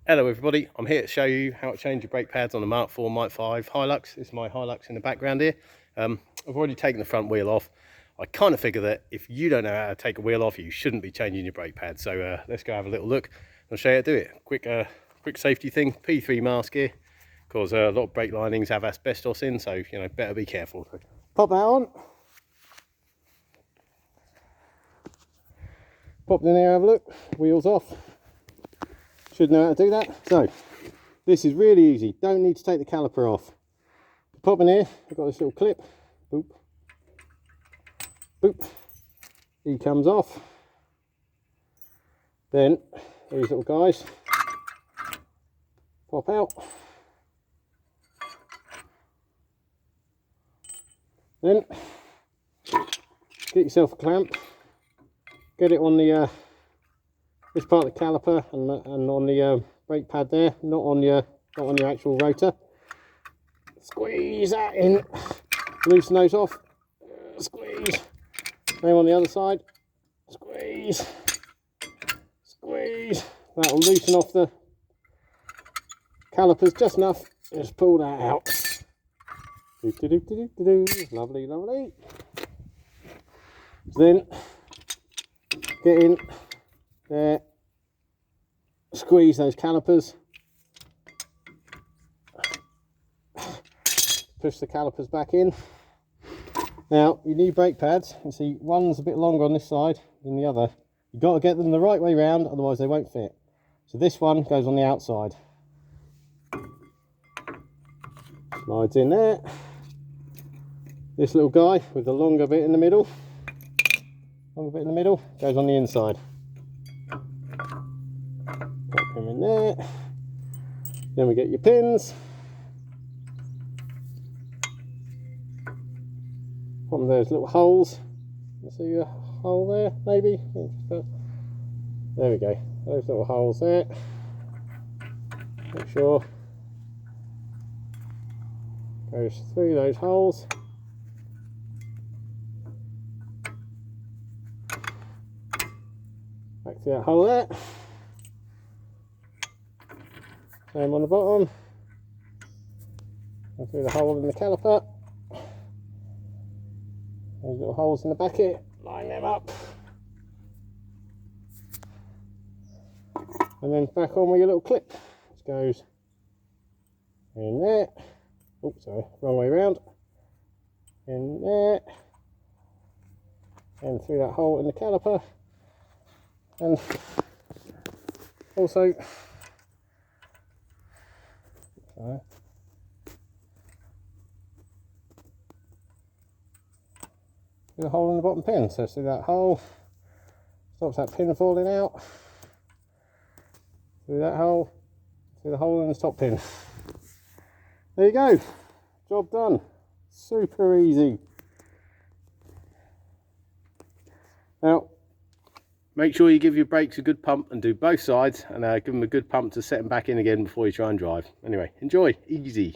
Hello everybody, I'm here to show you how to change your brake pads on the Mk4 Mk5 Hilux. This is my Hilux in the background here. I've already taken the front wheel off. I kind of figure that if you don't know how to take a wheel off, you shouldn't be changing your brake pads. So let's go have a little look. I'll show you how to do it. Quick safety thing, P3 mask here, because a lot of brake linings have asbestos in, so better be careful. Pop that on. Pop in there, have a look. Wheels off. Should know how to do that. So this is really easy, don't need to take the caliper off. Pop in here, I've got this little clip, boop, boop, he comes off. Then these little guys pop out. Then get yourself a clamp, get it on the this part of the caliper and on the brake pad there, not on your actual rotor. Squeeze that in, loosen those off, squeeze. Same on the other side, squeeze, squeeze. That'll loosen off the calipers just enough. Just pull that out. Lovely, lovely. Then get in there, squeeze those calipers, push the calipers back in. Now your new brake pads, you see one's a bit longer on this side than the other. You've got to get them the right way round, otherwise they won't fit. So this one goes on the outside, slides in there. This little guy with the longer bit in the middle, goes on the inside. Pop them in there. Then we get your pins. Put them in those little holes. You see a hole there, maybe? There we go. Those little holes there. Make sure goes through those holes. Back to that hole there. Same on the bottom. Go through the hole in the caliper. Those little holes in the back here, line them up. And then back on with your little clip. This goes in there. Oops, sorry, wrong way around. In there. And through that hole in the caliper. And also through the hole in the bottom pin. So through that hole, stops that pin falling out. Through that hole, through the hole in the top pin. There you go, job done. Super easy. Now, make sure you give your brakes a good pump and do both sides, and give them a good pump to set them back in again before you try and drive. Anyway, enjoy, easy.